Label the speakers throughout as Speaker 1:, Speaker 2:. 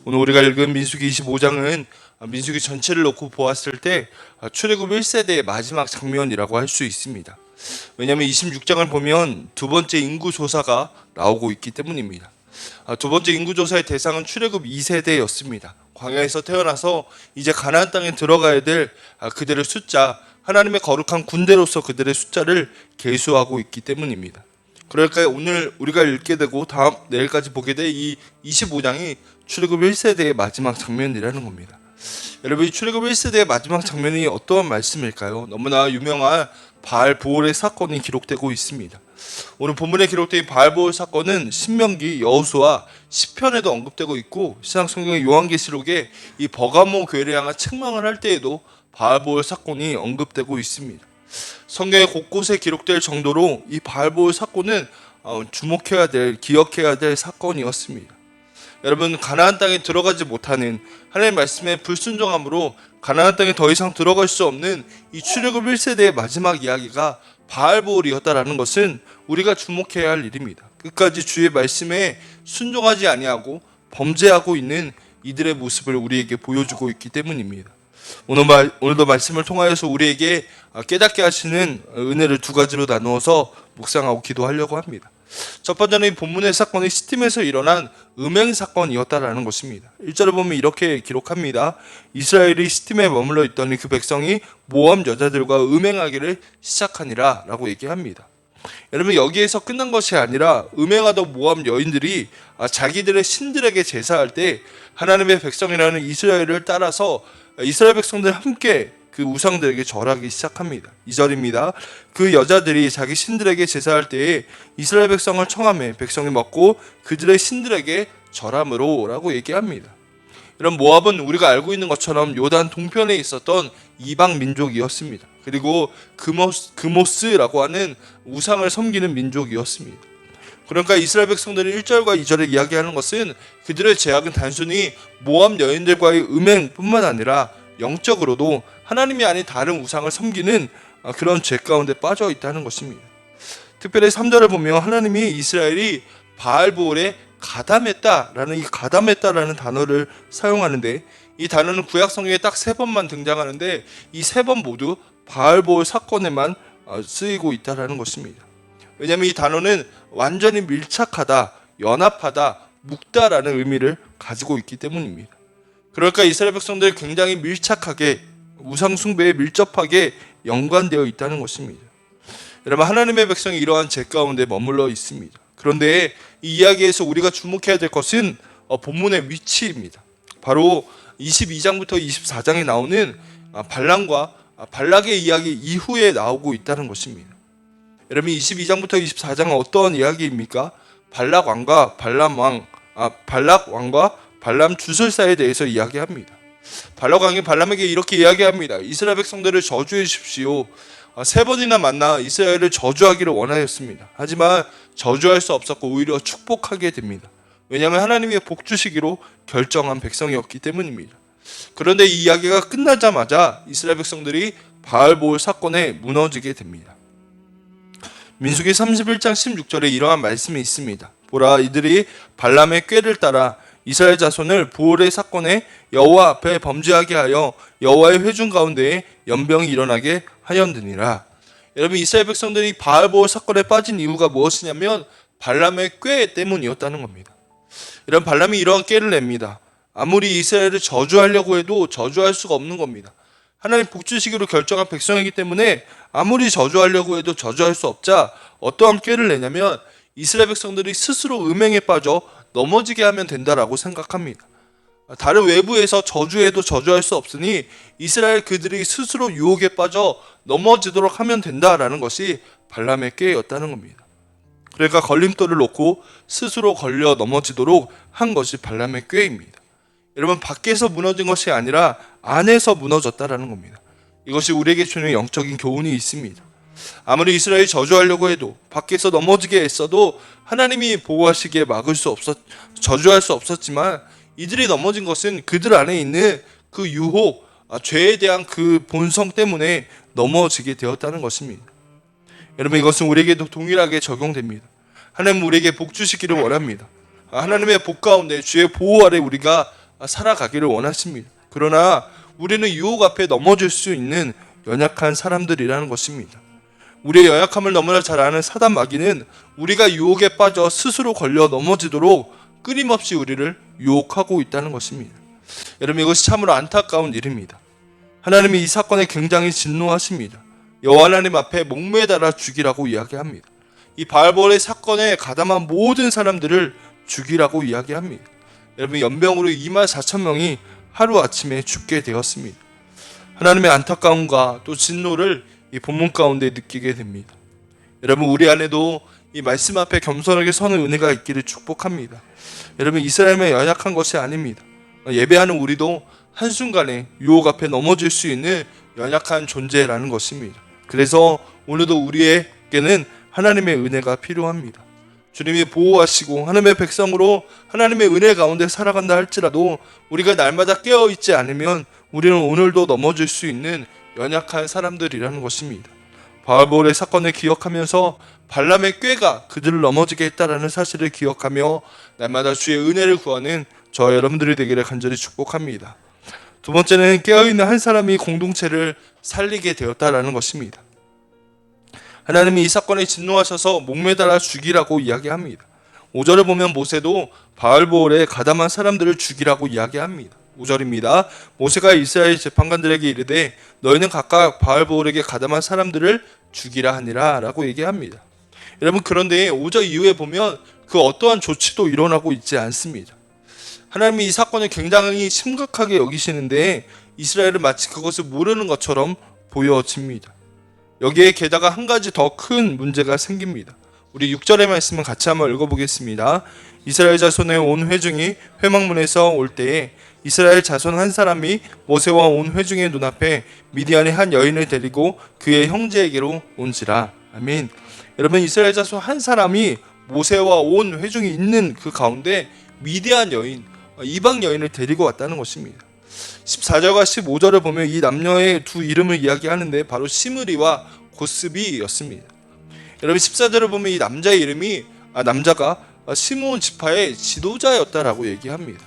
Speaker 1: 오늘 우리가 읽은 민수기 25장은 민수기 전체를 놓고 보았을 때 출애굽 1세대의 마지막 장면이라고 할 수 있습니다. 왜냐하면 26장을 보면 두 번째 인구조사가 나오고 있기 때문입니다. 두 번째 인구조사의 대상은 출애굽 2세대였습니다. 광야에서 태어나서 이제 가나안 땅에 들어가야 될 그들의 숫자, 하나님의 거룩한 군대로서 그들의 숫자를 계수하고 있기 때문입니다. 그러니까 오늘 우리가 읽게 되고 다음 내일까지 보게 될 이 25장이 출애굽 1세대의 마지막 장면이라는 겁니다. 여러분, 이 출애굽 1세대의 마지막 장면이 어떠한 말씀일까요? 너무나 유명한 바알보올의 사건이 기록되고 있습니다. 오늘 본문에 기록된 바알보올 사건은 신명기, 여호수아, 시편에도 언급되고 있고 신약성경의 요한계시록에 이 버가모 교회를 향한 책망을 할 때에도 바알보올 사건이 언급되고 있습니다. 성경의 곳곳에 기록될 정도로 이 바알보올 사건은 주목해야 될, 기억해야 될 사건이었습니다. 여러분, 가나안 땅에 들어가지 못하는 하나님의 말씀에 불순종함으로 가나안 땅에 더 이상 들어갈 수 없는 이 출애굽 1세대의 마지막 이야기가 바알보올이었다라는 것은 우리가 주목해야 할 일입니다. 끝까지 주의 말씀에 순종하지 아니하고 범죄하고 있는 이들의 모습을 우리에게 보여주고 있기 때문입니다. 오늘도 말씀을 통하여서 우리에게 깨닫게 하시는 은혜를 두 가지로 나누어서 묵상하고 기도하려고 합니다. 첫 번째는 이 본문의 사건이 시팀에서 일어난 음행 사건이었다라는 것입니다. 1절을 보면 이렇게 기록합니다. 이스라엘이 시팀에 머물러 있던 그 백성이 모압 여자들과 음행하기를 시작하니라 라고 얘기합니다. 여러분, 여기에서 끝난 것이 아니라 음행하던 모압 여인들이 자기들의 신들에게 제사할 때 하나님의 백성이라는 이스라엘을 따라서 이스라엘 백성들 함께 그 우상들에게 절하기 시작합니다. 2절입니다. 그 여자들이 자기 신들에게 제사할 때에 이스라엘 백성을 청하매 백성이 먹고 그들의 신들에게 절함으로 라고 얘기합니다. 이런 모압은 우리가 알고 있는 것처럼 요단 동편에 있었던 이방 민족이었습니다. 그리고 그모스라고 하는 우상을 섬기는 민족이었습니다. 그러니까 이스라엘 백성들이 1절과 2절에 이야기하는 것은 그들의 죄악은 단순히 모압 여인들과의 음행뿐만 아니라 영적으로도 하나님이 아닌 다른 우상을 섬기는 그런 죄 가운데 빠져 있다는 것입니다. 특별히 3절을 보면 하나님이 이스라엘이 바알보올에 가담했다라는 이 가담했다라는 단어를 사용하는데, 이 단어는 구약 성경에 딱 3번만 등장하는데 이 3번 모두 바알보올 사건에만 쓰이고 있다라는 것입니다. 왜냐하면 이 단어는 완전히 밀착하다, 연합하다, 묶다라는 의미를 가지고 있기 때문입니다. 그러니까 이스라엘 백성들이 굉장히 밀착하게, 우상 숭배에 밀접하게 연관되어 있다는 것입니다. 여러분, 하나님의 백성이 이러한 죄 가운데 머물러 있습니다. 그런데 이 이야기에서 우리가 주목해야 될 것은 본문의 위치입니다. 바로 22장부터 24장에 나오는 발람과 발락의 이야기 이후에 나오고 있다는 것입니다. 여러분, 22장부터 24장은 어떤 이야기입니까? 발락 왕과 발람 주술사에 대해서 이야기합니다. 발락 왕이 발람에게 이렇게 이야기합니다. 이스라엘 백성들을 저주해 주십시오. 3번이나 만나 이스라엘을 저주하기를 원하였습니다. 하지만 저주할 수 없었고 오히려 축복하게 됩니다. 왜냐하면 하나님의 복 주시기로 결정한 백성이었기 때문입니다. 그런데 이 이야기가 끝나자마자 이스라엘 백성들이 바알보올 사건에 무너지게 됩니다. 민수기 31장 16절에 이러한 말씀이 있습니다. 보라, 이들이 발람의 꾀를 따라 이스라엘 자손을 보올의 사건에 여호와 앞에 범죄하게 하여 여호와의 회중 가운데에 연병이 일어나게 하였느니라. 여러분, 이스라엘 백성들이 바알보올 사건에 빠진 이유가 무엇이냐면 발람의 꾀 때문이었다는 겁니다. 이런 발람이 이러한 꾀를 냅니다. 아무리 이스라엘을 저주하려고 해도 저주할 수가 없는 겁니다. 하나님 복 주시기로 결정한 백성이기 때문에 아무리 저주하려고 해도 저주할 수 없자 어떠한 꾀를 내냐면 이스라엘 백성들이 스스로 음행에 빠져 넘어지게 하면 된다라고 생각합니다. 다른 외부에서 저주해도 저주할 수 없으니 이스라엘 그들이 스스로 유혹에 빠져 넘어지도록 하면 된다라는 것이 발람의 꾀였다는 겁니다. 그러니까 걸림돌을 놓고 스스로 걸려 넘어지도록 한 것이 발람의 꾀입니다. 여러분, 밖에서 무너진 것이 아니라 안에서 무너졌다라는 겁니다. 이것이 우리에게 주는 영적인 교훈이 있습니다. 아무리 이스라엘이 저주하려고 해도 밖에서 넘어지게 했어도 하나님이 보호하시기에 저주할 수 없었지만 이들이 넘어진 것은 그들 안에 있는 그 유혹, 죄에 대한 그 본성 때문에 넘어지게 되었다는 것입니다. 여러분, 이것은 우리에게도 동일하게 적용됩니다. 하나님 우리에게 복 주시기를 원합니다. 하나님의 복 가운데 주의 보호 아래 우리가 살아가기를 원하십니다. 그러나 우리는 유혹 앞에 넘어질 수 있는 연약한 사람들이라는 것입니다. 우리의 연약함을 너무나 잘 아는 사단 마귀는 우리가 유혹에 빠져 스스로 걸려 넘어지도록 끊임없이 우리를 유혹하고 있다는 것입니다. 여러분, 이것이 참으로 안타까운 일입니다. 하나님이 이 사건에 굉장히 진노하십니다. 여호와 하나님 앞에 목매달아 죽이라고 이야기합니다. 이 바알볼의 사건에 가담한 모든 사람들을 죽이라고 이야기합니다. 여러분, 연병으로 24,000명이 하루아침에 죽게 되었습니다. 하나님의 안타까움과 또 진노를 이 본문 가운데 느끼게 됩니다. 여러분, 우리 안에도 이 말씀 앞에 겸손하게 서는 은혜가 있기를 축복합니다. 여러분, 이스라엘만 연약한 것이 아닙니다. 예배하는 우리도 한순간에 유혹 앞에 넘어질 수 있는 연약한 존재라는 것입니다. 그래서 오늘도 우리에게는 하나님의 은혜가 필요합니다. 주님이 보호하시고 하나님의 백성으로 하나님의 은혜 가운데 살아간다 할지라도 우리가 날마다 깨어있지 않으면 우리는 오늘도 넘어질 수 있는 연약한 사람들이라는 것입니다. 바알볼의 사건을 기억하면서 발람의 꾀가 그들을 넘어지게 했다라는 사실을 기억하며 날마다 주의 은혜를 구하는 저와 여러분들이 되기를 간절히 축복합니다. 두 번째는 깨어있는 한 사람이 공동체를 살리게 되었다라는 것입니다. 하나님이 이 사건에 진노하셔서 목매달아 죽이라고 이야기합니다. 5절을 보면 모세도 바알볼에 가담한 사람들을 죽이라고 이야기합니다. 5절입니다. 모세가 이스라엘 재판관들에게 이르되 너희는 각각 바알볼에게 가담한 사람들을 죽이라 하니라 라고 얘기합니다. 여러분, 그런데 5절 이후에 보면 그 어떠한 조치도 일어나고 있지 않습니다. 하나님이 이 사건을 굉장히 심각하게 여기시는데 이스라엘은 마치 그것을 모르는 것처럼 보여집니다. 여기에 게다가 한 가지 더 큰 문제가 생깁니다. 우리 6절의 말씀을 같이 한번 읽어보겠습니다. 이스라엘 자손의 온 회중이 회막문에서 올 때에 이스라엘 자손 한 사람이 모세와 온 회중의 눈앞에 미디안의 한 여인을 데리고 그의 형제에게로 온지라. 아멘. 여러분, 이스라엘 자손 한 사람이 모세와 온 회중이 있는 그 가운데 미디안 여인, 이방 여인을 데리고 왔다는 것입니다. 14절과 15절을 보면 이 남녀의 두 이름을 이야기하는데 바로 시므리와 고스비였습니다. 여러분, 14절을 보면 이 남자의 이름이 남자가 시므온 지파의 지도자였다라고 얘기합니다.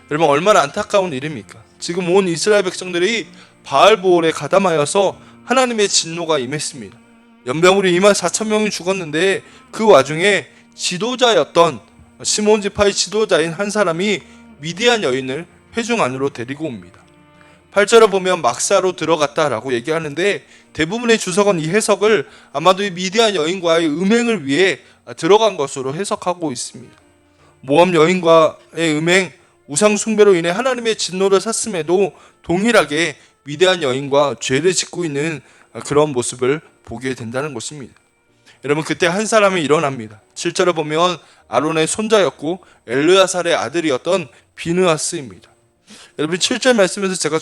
Speaker 1: 여러분, 얼마나 안타까운 일입니까? 지금 온 이스라엘 백성들이 바알볼에 가담하여서 하나님의 진노가 임했습니다. 연병으로 24,000명이 죽었는데 그 와중에 지도자였던 시므온 지파의 지도자인 한 사람이 미디안 여인을 회중 안으로 데리고 옵니다. 8절을 보면 막사로 들어갔다라고 얘기하는데 대부분의 주석은 이 해석을 아마도 이 미디안 여인과의 음행을 위해 들어간 것으로 해석하고 있습니다. 모압 여인과의 음행, 우상 숭배로 인해 하나님의 진노를 샀음에도 동일하게 미디안 여인과 죄를 짓고 있는 그런 모습을 보게 된다는 것입니다. 여러분, 그때 한 사람이 일어납니다. 7절을 보면 아론의 손자였고 엘르아살의 아들이었던 비느하스입니다. 여러분, 7절 말씀에서 제가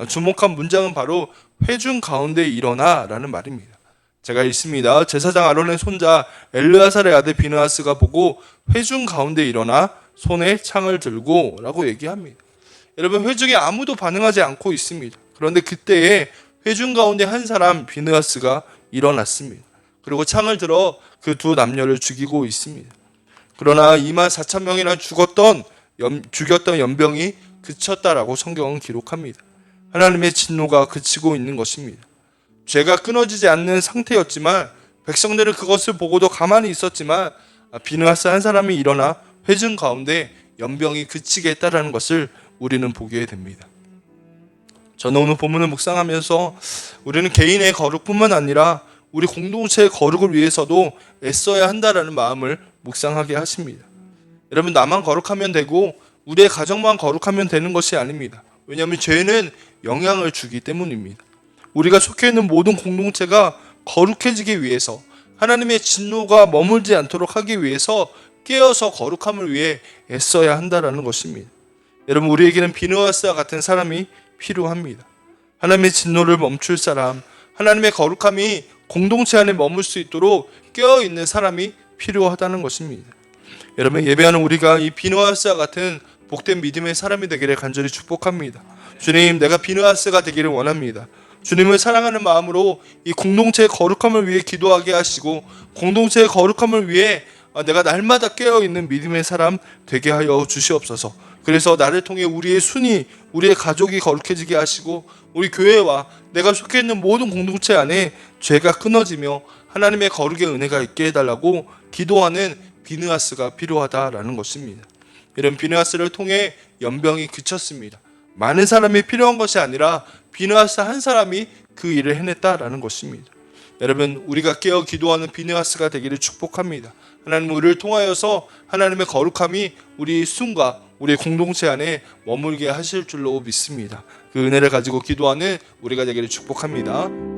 Speaker 1: 주목한 문장은 바로 회중 가운데 일어나 라는 말입니다. 제가 읽습니다. 제사장 아론의 손자 엘르아살의 아들 비느하스가 보고 회중 가운데 일어나 손에 창을 들고 라고 얘기합니다. 여러분, 회중에 아무도 반응하지 않고 있습니다. 그런데 그때에 회중 가운데 한 사람 비느하스가 일어났습니다. 그리고 창을 들어 그 두 남녀를 죽이고 있습니다. 그러나 24,000명이나 죽였던 연병이 그쳤다라고 성경은 기록합니다. 하나님의 진노가 그치고 있는 것입니다. 죄가 끊어지지 않는 상태였지만 백성들은 그것을 보고도 가만히 있었지만 비느하스 한 사람이 일어나 회중 가운데 연병이 그치게 했다라는 것을 우리는 보게 됩니다. 저는 오늘 본문을 묵상하면서 우리는 개인의 거룩뿐만 아니라 우리 공동체의 거룩을 위해서도 애써야 한다라는 마음을 묵상하게 하십니다. 여러분, 나만 거룩하면 되고 우리의 가정만 거룩하면 되는 것이 아닙니다. 왜냐하면 죄는 영향을 주기 때문입니다. 우리가 속해 있는 모든 공동체가 거룩해지기 위해서, 하나님의 진노가 머물지 않도록 하기 위해서 깨어서 거룩함을 위해 애써야 한다라는 것입니다. 여러분, 우리에게는 비느하스와 같은 사람이 필요합니다. 하나님의 진노를 멈출 사람, 하나님의 거룩함이 공동체 안에 머물 수 있도록 깨어있는 사람이 필요하다는 것입니다. 여러분, 예배하는 우리가 이 비느하스와 같은 복된 믿음의 사람이 되기를 간절히 축복합니다. 주님, 내가 비느하스가 되기를 원합니다. 주님을 사랑하는 마음으로 이 공동체의 거룩함을 위해 기도하게 하시고 공동체의 거룩함을 위해 내가 날마다 깨어있는 믿음의 사람 되게 하여 주시옵소서. 그래서 나를 통해 우리의 순위, 우리의 가족이 거룩해지게 하시고 우리 교회와 내가 속해 있는 모든 공동체 안에 죄가 끊어지며 하나님의 거룩의 은혜가 있게 해달라고 기도하는 비느하스가 필요하다라는 것입니다. 이런 비느하스를 통해 연병이 그쳤습니다. 많은 사람이 필요한 것이 아니라 비느하스 한 사람이 그 일을 해냈다라는 것입니다. 여러분, 우리가 깨어 기도하는 비느하스가 되기를 축복합니다. 하나님, 우리를 통하여서 하나님의 거룩함이 우리 순과 우리 공동체 안에 머물게 하실 줄로 믿습니다. 그 은혜를 가지고 기도하는 우리가 되기를 축복합니다.